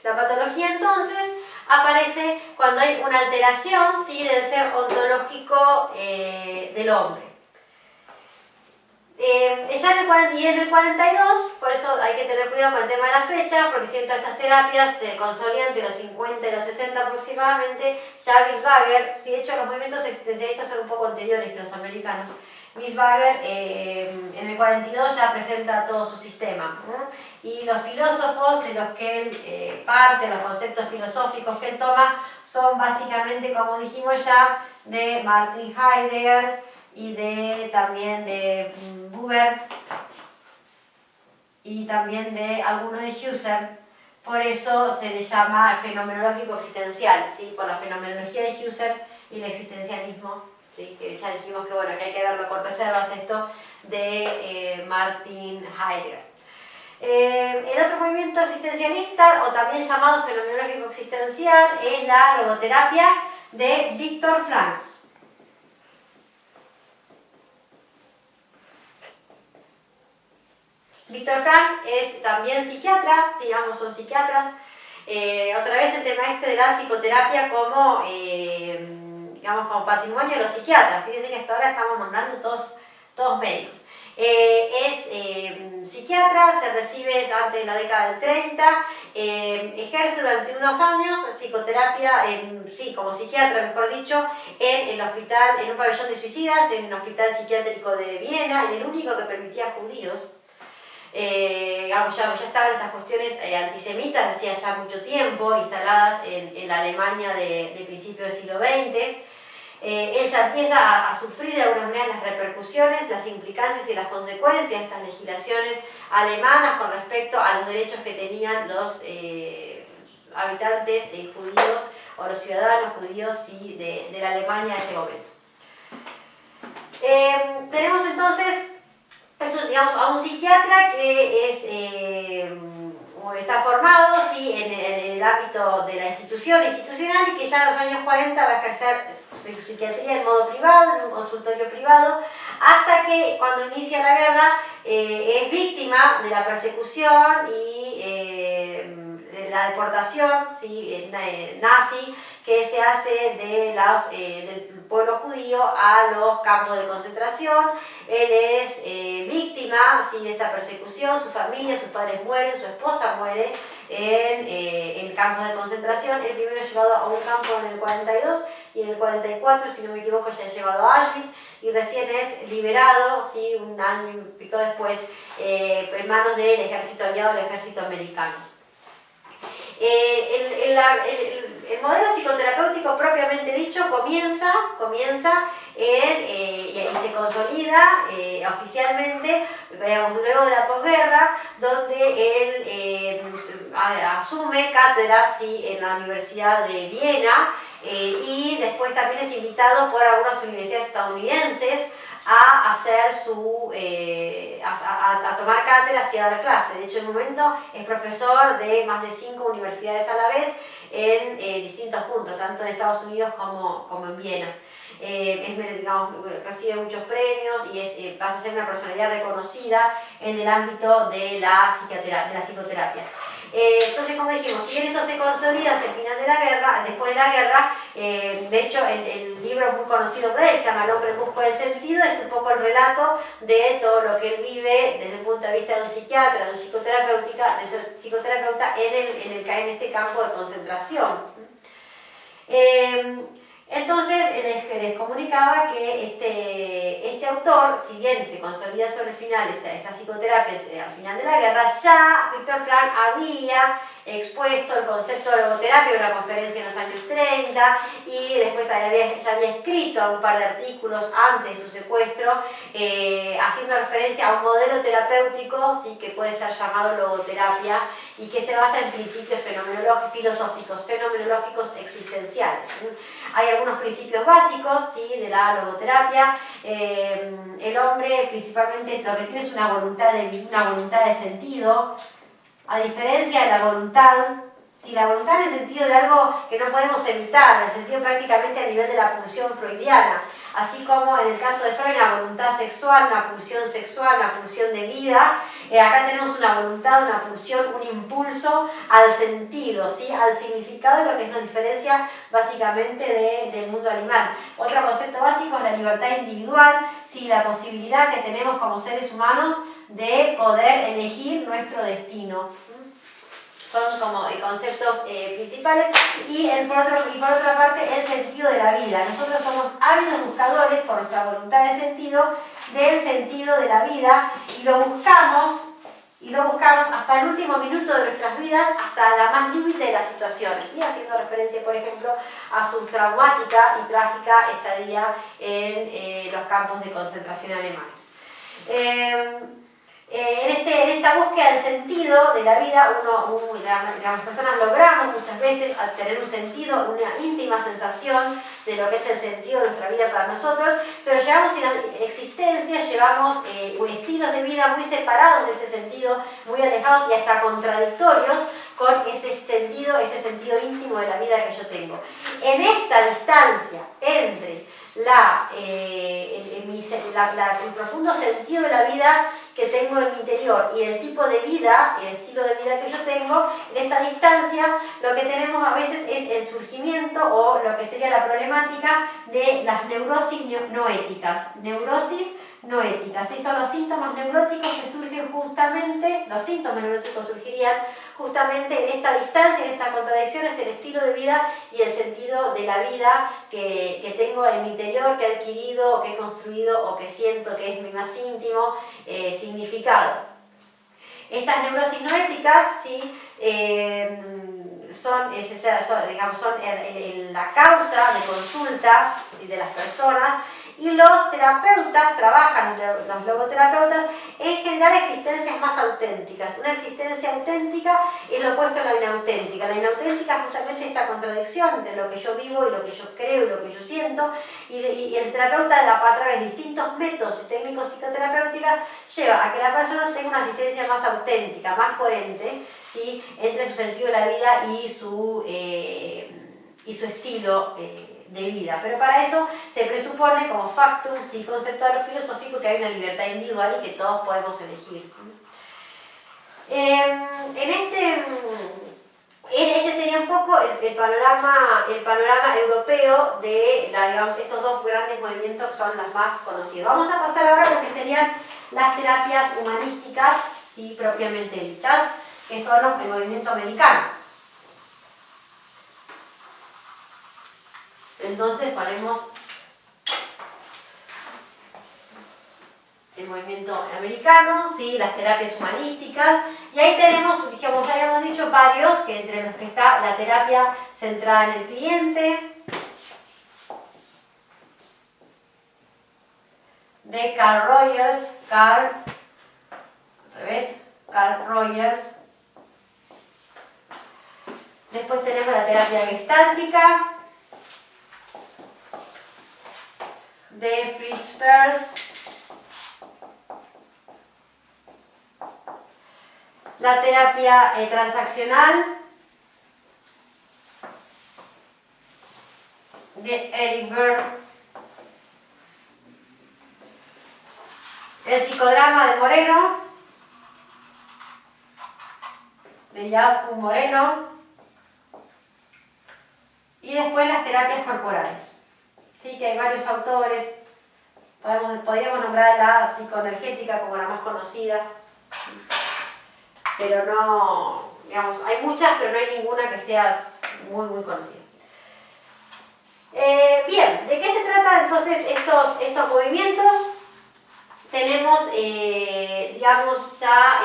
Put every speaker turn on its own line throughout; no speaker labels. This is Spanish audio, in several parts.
La patología entonces aparece cuando hay una alteración, ¿sí?, del ser ontológico del hombre. Ya en el 42, por eso hay que tener cuidado con el tema de la fecha, porque siento estas terapias se consolidan entre los 50 y los 60 aproximadamente. Ya Wiesbacher, sí, de hecho los movimientos existencialistas son un poco anteriores que los americanos. Wiesbacher en el 42 ya presenta todo su sistema, ¿no? Y los filósofos de los que él parte, los conceptos filosóficos que él toma, son básicamente, como dijimos ya, de Martin Heidegger y también de Buber y también de algunos de Husserl. Por eso se le llama fenomenológico existencial, ¿sí?, por la fenomenología de Husserl y el existencialismo, ¿sí?, que ya dijimos que, bueno, que hay que verlo con reservas esto de Martin Heidegger. El otro movimiento existencialista, o también llamado fenomenológico existencial, es la logoterapia de Viktor Frankl. Viktor Frankl es también psiquiatra, sí, ambos son psiquiatras. Otra vez el tema de la psicoterapia como, digamos, como patrimonio de los psiquiatras. Fíjense que hasta ahora estamos nombrando todos médicos. Es psiquiatra, se recibe antes de la década del 30, ejerce durante unos años psicoterapia, como psiquiatra, mejor dicho, en el hospital, en un pabellón de suicidas, en un hospital psiquiátrico de Viena, en el único que permitía judíos. Digamos, ya estaban estas cuestiones antisemitas hacía ya mucho tiempo, instaladas en la Alemania de principios del siglo XX. Él ya empieza a sufrir de alguna manera las repercusiones, las implicancias y las consecuencias de estas legislaciones alemanas con respecto a los derechos que tenían los habitantes judíos o los ciudadanos judíos, ¿sí?, de la Alemania de ese momento. Tenemos entonces digamos, a un psiquiatra que está formado, ¿sí?, en el ámbito de la institucional y que ya en los años 40 va a ejercer su psiquiatría en modo privado, en un consultorio privado, hasta que cuando inicia la guerra es víctima de la persecución y de la deportación, ¿sí?, nazi, que se hace del pueblo judío a los campos de concentración. Él es víctima, ¿sí?, de esta persecución, su familia, sus padres mueren, su esposa muere en campos de concentración. El primero es llevado a un campo en el 42 y en el 44, si no me equivoco, ya es llevado a Auschwitz y recién es liberado, ¿sí?, un año y pico después, en manos del ejército aliado, el ejército americano. El modelo psicoterapéutico propiamente dicho comienza y se consolida oficialmente, digamos, luego de la posguerra, donde él asume cátedras, ¿sí?, en la Universidad de Viena, y después también es invitado por algunas universidades estadounidenses a tomar cátedras y a dar clases. De hecho, en un momento es profesor de más de 5 universidades a la vez en distintos puntos, tanto en Estados Unidos como en Viena. Recibe muchos premios y pasa a ser una personalidad reconocida en el ámbito de la psicoterapia. Entonces, como dijimos, si bien esto se consolida hacia el final de la guerra, después de la guerra, de hecho el libro muy conocido por él, se llama El hombre en busca del sentido, es un poco el relato de todo lo que él vive desde el punto de vista de un psiquiatra, de un psicoterapeuta en este campo de concentración. Entonces les comunicaba que este autor, si bien se consolida sobre el final esta psicoterapia al final de la guerra, ya Viktor Frankl había expuesto el concepto de logoterapia en una conferencia en los años 30 y después ya había escrito un par de artículos antes de su secuestro haciendo referencia a un modelo terapéutico, ¿sí?, que puede ser llamado logoterapia y que se basa en principios filosóficos, fenomenológicos existenciales. Hay algunos principios básicos, ¿sí?, de la logoterapia. El hombre principalmente lo que tiene es una voluntad de sentido, a diferencia de la voluntad, ¿sí?, la voluntad en el sentido de algo que no podemos evitar, en el sentido prácticamente a nivel de la pulsión freudiana. así como en el caso de Freud una voluntad sexual, una pulsión sexual, una pulsión de vida. Acá tenemos una voluntad, una pulsión, un impulso al sentido, ¿sí? Al significado, de lo que nos diferencia básicamente del mundo animal. Otro concepto básico es la libertad individual, ¿sí? La posibilidad que tenemos como seres humanos de poder elegir nuestro destino. Son como conceptos principales. Y por otra parte, el sentido de la vida. Nosotros somos ávidos buscadores, por nuestra voluntad de sentido, del sentido de la vida, y lo buscamos hasta el último minuto de nuestras vidas, hasta la más límite de las situaciones, ¿sí? Haciendo referencia, por ejemplo, a su traumática y trágica estadía en los campos de concentración alemanes. En esta búsqueda del sentido de la vida, las personas logramos muchas veces al tener un sentido, una íntima sensación de lo que es el sentido de nuestra vida para nosotros, pero llevamos en la existencia, llevamos estilos de vida muy separados de ese sentido, muy alejados y hasta contradictorios con ese sentido íntimo de la vida que yo tengo. En esta distancia entre el profundo sentido de la vida que tengo en mi interior y el tipo de vida, el estilo de vida que yo tengo, en esta distancia lo que tenemos a veces es el surgimiento o lo que sería la problemática de las neurosis no éticas. Neurosis no éticas, ¿sí? Son los síntomas neuróticos que surgen justamente, los síntomas neuróticos surgirían justamente en esta distancia, en esta contradicción entre el estilo de vida y el sentido de la vida que tengo en mi interior, que he adquirido, que he construido o que siento que es mi más íntimo significado. Estas neurosis no éticas, ¿sí? Son la causa de consulta, ¿sí? De las personas. Y los terapeutas trabajan, los logoterapeutas, en generar existencias más auténticas. Una existencia auténtica es lo opuesto a la inauténtica. La inauténtica es justamente esta contradicción entre lo que yo vivo y lo que yo creo y lo que yo siento. Y el terapeuta, a través de distintos métodos y técnicos psicoterapéuticas, lleva a que la persona tenga una existencia más auténtica, más coherente, ¿sí? Entre su sentido de la vida y su estilo de vida. Pero para eso se presupone como factum, sí, conceptual o filosófico, que hay una libertad individual y que todos podemos elegir. Este sería un poco el panorama europeo de estos dos grandes movimientos que son los más conocidos. Vamos a pasar ahora a lo que serían las terapias humanísticas, ¿sí? Propiamente dichas, que son el movimiento americano. Entonces ponemos el movimiento americano, ¿sí? Las terapias humanísticas, y ahí tenemos, como ya habíamos dicho, varios, que entre los que está la terapia centrada en el cliente, de Carl Rogers. Después tenemos la terapia gestáltica, de Fritz Perls, la terapia transaccional, de Eric Berne, el psicodrama de Moreno, de Jacob Moreno, y después las terapias corporales. Sí, que hay varios autores. Podríamos nombrar la psicoenergética como la más conocida, pero no, digamos, hay muchas, pero no hay ninguna que sea muy, muy conocida. Bien, ¿de qué se trata entonces estos movimientos? Tenemos, digamos, ya,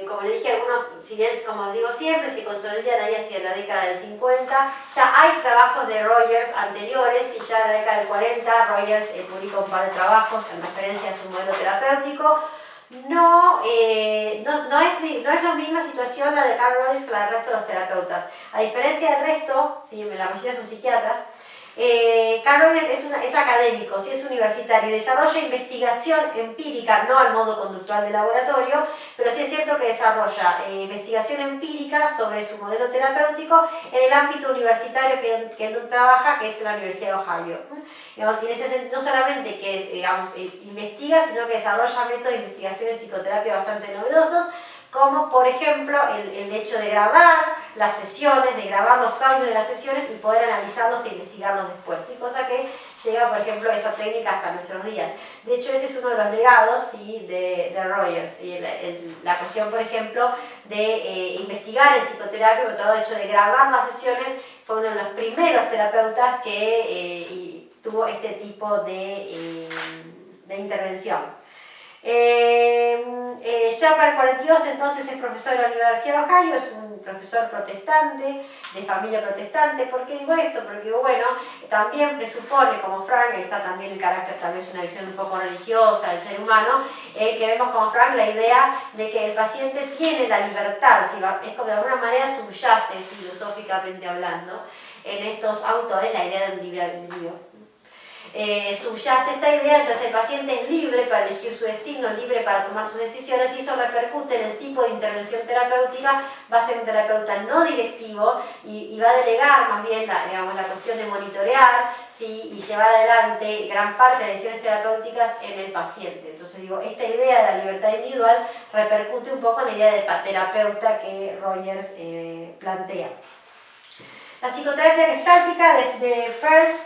como le dije, algunos, si bien, como digo siempre, se consolidan ahí hacia la década del 50, ya hay trabajos de Rogers anteriores, y ya en la década del 40 Rogers publicó un par de trabajos en referencia a su modelo terapéutico. No es la misma situación la de Carl Rogers que la del resto de los terapeutas. A diferencia del resto, ¿sí? La mayoría son psiquiatras, Carl Rogers es académico, sí, es universitario y desarrolla investigación empírica, no al modo conductual de laboratorio, pero sí es cierto que desarrolla investigación empírica sobre su modelo terapéutico en el ámbito universitario que él trabaja, que es la Universidad de Ohio. Digamos, no solamente que investiga, sino que desarrolla métodos de investigación en psicoterapia bastante novedosos, como por ejemplo el hecho de grabar las sesiones, de grabar los audios de las sesiones y poder analizarlos e investigarlos después, ¿sí? Cosa que llega, por ejemplo, esa técnica hasta nuestros días. De hecho, ese es uno de los legados, ¿sí?, de Rogers, ¿sí? La cuestión, por ejemplo, de investigar en psicoterapia, por otro hecho de grabar las sesiones, fue uno de los primeros terapeutas que tuvo este tipo de intervención. Ya para el 42 entonces es profesor de la Universidad de Ohio, es un profesor protestante, de familia protestante. ¿Por qué digo esto? Porque bueno, también presupone, como Frank, está también el carácter, tal vez una visión un poco religiosa del ser humano, que vemos como Frank la idea de que el paciente tiene la libertad, ¿sí? Es como de alguna manera subyace filosóficamente hablando en estos autores la idea de un libre albedrío. Subyace esta idea, entonces el paciente es libre para elegir su destino, libre para tomar sus decisiones, y eso repercute en el tipo de intervención terapéutica. Va a ser un terapeuta no directivo y va a delegar más bien la cuestión de monitorear, ¿sí?, y llevar adelante gran parte de decisiones terapéuticas en el paciente. Entonces digo, esta idea de la libertad individual repercute un poco en la idea de terapeuta que Rogers plantea. La psicoterapia gestáltica de Peirce.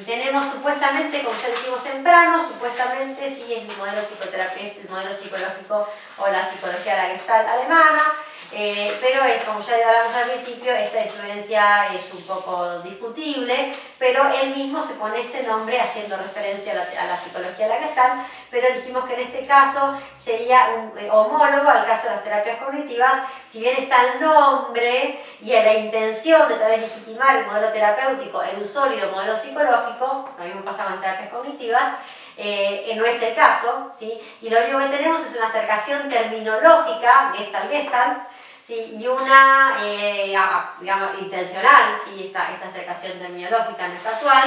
Tenemos supuestamente, como ya dijimos temprano, supuestamente sí es el modelo psicoterapia, es el modelo psicológico o la psicología de la Gestalt alemana, pero como ya hablamos al principio, esta influencia es un poco discutible, pero él mismo se pone este nombre haciendo referencia a la psicología de la Gestalt, pero dijimos que en este caso sería un homólogo al caso de las terapias cognitivas. Si bien está el nombre y la intención de tal vez legitimar el modelo terapéutico en un sólido modelo psicológico, lo mismo pasa con las terapias cognitivas, no es el caso, ¿sí? Y lo único que tenemos es una acercación terminológica, Gestalt, ¿sí?, y una, digamos, intencional, ¿sí?, esta acercación terminológica no es casual,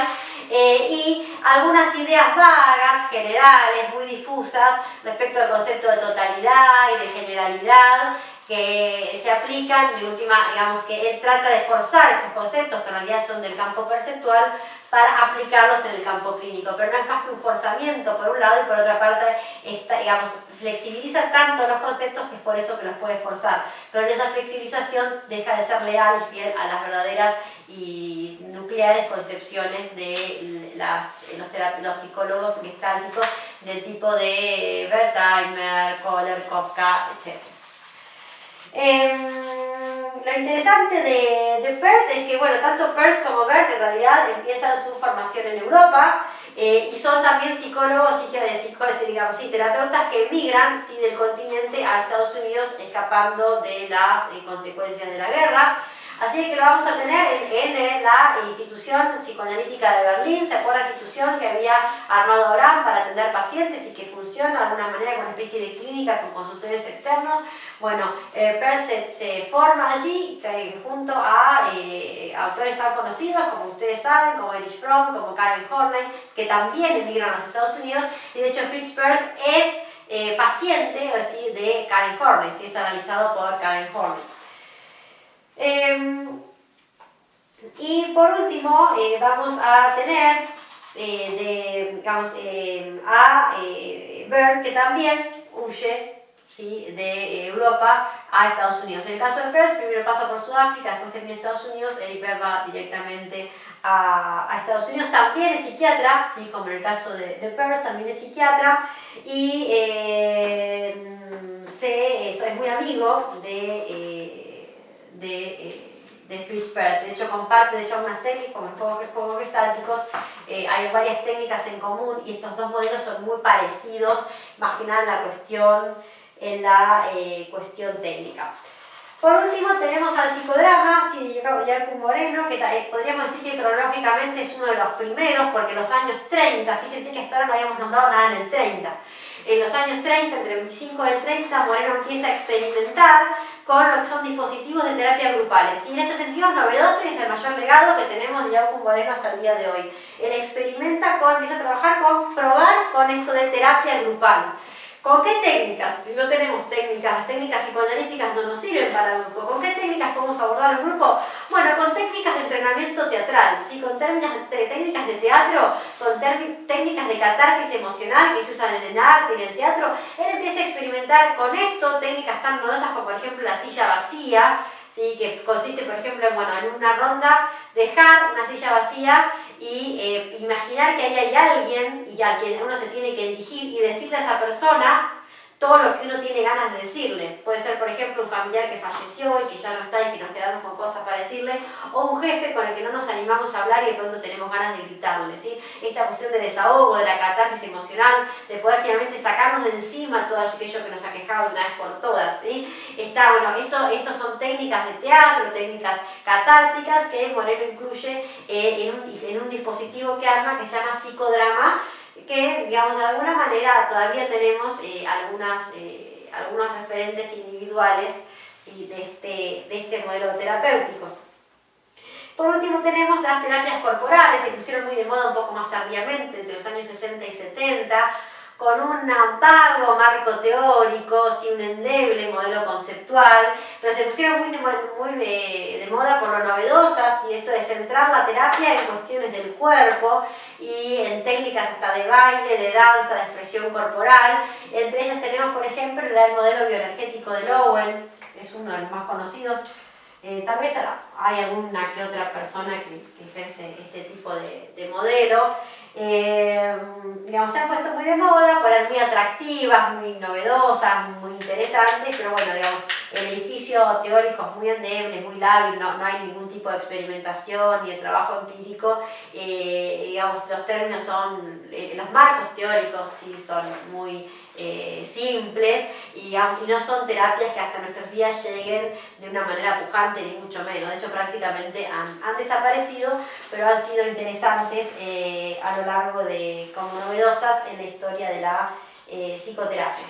y algunas ideas vagas, generales, muy difusas, respecto al concepto de totalidad y de generalidad, que se aplican, de última, digamos que él trata de forzar estos conceptos que en realidad son del campo perceptual para aplicarlos en el campo clínico, pero no es más que un forzamiento por un lado, y por otra parte digamos, flexibiliza tanto los conceptos que es por eso que los puede forzar, pero en esa flexibilización deja de ser leal y fiel a las verdaderas y nucleares concepciones de los psicólogos gestálticos del tipo de Wertheimer, Kohler, Kafka, etc. Lo interesante de Peirce es que, bueno, tanto Peirce como Berg en realidad empiezan su formación en Europa y son también psicólogos, digamos, terapeutas que emigran, ¿sí?, del continente a Estados Unidos escapando de las consecuencias de la guerra. Así que lo vamos a tener en la institución psicoanalítica de Berlín. ¿Se acuerda la institución que había armado Abraham para atender pacientes y que funciona de alguna manera como una especie de clínica con consultorios externos? Bueno, Peirce se forma allí junto a autores tan conocidos como ustedes saben, como Erich Fromm, como Karen Horney, que también emigran a los Estados Unidos, y de hecho Fritz Peirce es paciente de Karen Horney, ¿sí?, es analizado por Karen Horney. Y por último vamos a tener a Berg, que también huye, ¿sí?, de Europa a Estados Unidos. En el caso de Peirce, primero pasa por Sudáfrica, después termina en Estados Unidos. Eric Berg va directamente a Estados Unidos. También es psiquiatra, ¿sí?, como en el caso de Peirce, también es psiquiatra, y es muy amigo de Fritz Peirce. De hecho, comparte algunas técnicas, como en juegos gestálticos, hay varias técnicas en común, y estos dos modelos son muy parecidos, más que nada en la cuestión técnica. Por último tenemos al psicodrama, sí, de Jacob Moreno, que podríamos decir que cronológicamente es uno de los primeros, porque en los años 30, fíjense que hasta ahora no habíamos nombrado nada en el 30. En los años 30, entre el 25 y el 30, Moreno empieza a experimentar con lo que son dispositivos de terapia grupales. Y en este sentido es novedoso y es el mayor legado que tenemos de Joachim Moreno hasta el día de hoy. Él empieza a trabajar con probar con esto de terapia grupal. ¿Con qué técnicas? Si no tenemos técnicas, las técnicas psicoanalíticas no nos sirven para el grupo. ¿Con qué técnicas podemos abordar el grupo? Bueno, con técnicas de entrenamiento teatral, ¿sí? Con técnicas de teatro, con técnicas de catarsis emocional que se usan en el arte y en el teatro. Él empieza a experimentar con esto, técnicas tan novedosas como por ejemplo la silla vacía, ¿sí? Que consiste por ejemplo en una ronda dejar una silla vacía y imaginar que ahí hay alguien y al que uno se tiene que dirigir y decirle a esa persona todo lo que uno tiene ganas de decirle. Puede ser, por ejemplo, un familiar que falleció y que ya no está y que nos quedamos con cosas para decirle, o un jefe con el que no nos animamos a hablar y de pronto tenemos ganas de gritarle, ¿sí? Esta cuestión de desahogo, de la catarsis emocional, de poder finalmente sacarnos de encima todo aquello que nos ha quejado de una vez por todas, ¿sí? Estos son técnicas de teatro, técnicas catárticas que Moreno incluye en un dispositivo que arma que se llama psicodrama, que, digamos, de alguna manera todavía tenemos algunos referentes individuales, ¿sí? de este modelo terapéutico. Por último tenemos las terapias corporales, se pusieron muy de moda un poco más tardíamente, entre los años 60 y 70, con un vago marco teórico, sí, un endeble modelo conceptual, pero se pusieron muy de moda por lo novedosas, y esto de centrar la terapia en cuestiones del cuerpo y en técnicas hasta de baile, de danza, de expresión corporal. Entre ellas tenemos, por ejemplo, el modelo bioenergético de Lowen, es uno de los más conocidos. Tal vez hay alguna que otra persona que ejerce este tipo de modelo. Digamos, se han puesto muy de moda, por muy atractivas, muy novedosas, muy interesantes, pero bueno, digamos, el edificio teórico es muy endeble, muy lábil, no hay ningún tipo de experimentación ni de trabajo empírico. Digamos, los términos son, los marcos teóricos sí son muy simples y no son terapias que hasta nuestros días lleguen de una manera pujante ni mucho menos. De hecho, prácticamente han desaparecido, pero han sido interesantes a lo largo de, como novedosas en la historia de la psicoterapia.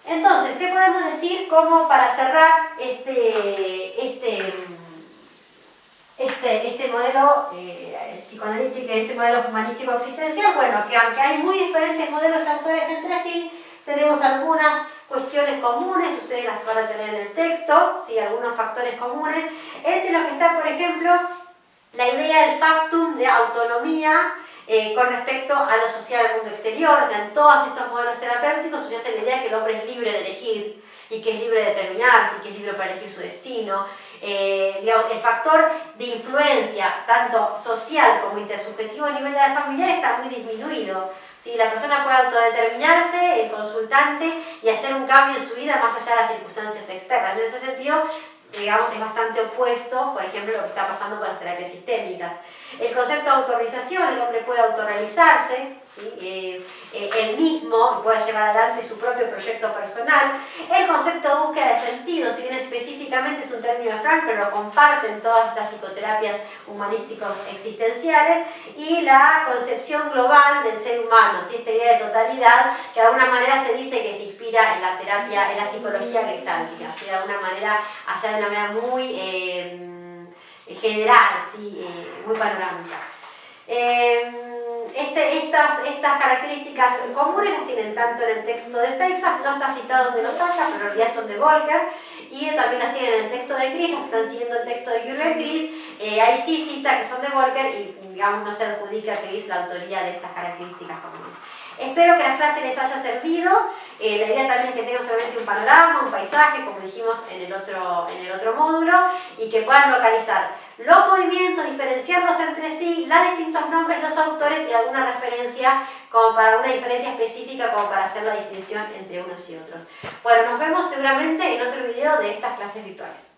Entonces, ¿qué podemos decir como para cerrar este modelo psicoanalítico, este modelo humanístico existencial? Bueno, que aunque hay muy diferentes modelos autores entre sí, tenemos algunas cuestiones comunes, ustedes las van a tener en el texto, ¿sí? Algunos factores comunes, entre los que está, por ejemplo, la idea del factum de autonomía con respecto a lo social del mundo exterior. O sea, en todos estos modelos terapéuticos subyace la idea que el hombre es libre de elegir y que es libre de determinarse y que es libre para elegir su destino. Digamos, el factor de influencia, tanto social como intersubjetivo a nivel de la familiar, está muy disminuido. ¿Sí? La persona puede autodeterminarse, el consultante, y hacer un cambio en su vida más allá de las circunstancias externas. En ese sentido, digamos, es bastante opuesto, por ejemplo, lo que está pasando con las terapias sistémicas. El concepto de autorrealización, el hombre puede autorrealizarse, ¿sí? Él mismo puede llevar adelante su propio proyecto personal. El concepto de búsqueda de sentido, si bien específicamente es un término de Frank, pero lo comparten todas estas psicoterapias humanísticos existenciales, y la concepción global del ser humano, ¿sí? Esta idea de totalidad que de alguna manera se dice que se inspira en la terapia, en la psicología gestáltica, ¿sí? De alguna manera, allá de una manera muy general, ¿sí? Muy panorámica. Estas características comunes las tienen tanto en el texto de Feixas, no está citado de Los Angeles, pero en realidad son de Volcker, y también las tienen en el texto de Gris, las que están siguiendo el texto de Jürgen Gris. Ahí sí cita que son de Volcker y, digamos, no se adjudica a Gris la autoría de estas características comunes. Espero que la clase les haya servido. La idea también es que tengan solamente un panorama, un paisaje, como dijimos en el otro módulo, y que puedan localizar los movimientos, diferenciarlos entre sí, los distintos nombres, los autores y alguna referencia, como para una diferencia específica, como para hacer la distinción entre unos y otros. Bueno, nos vemos seguramente en otro video de estas clases virtuales.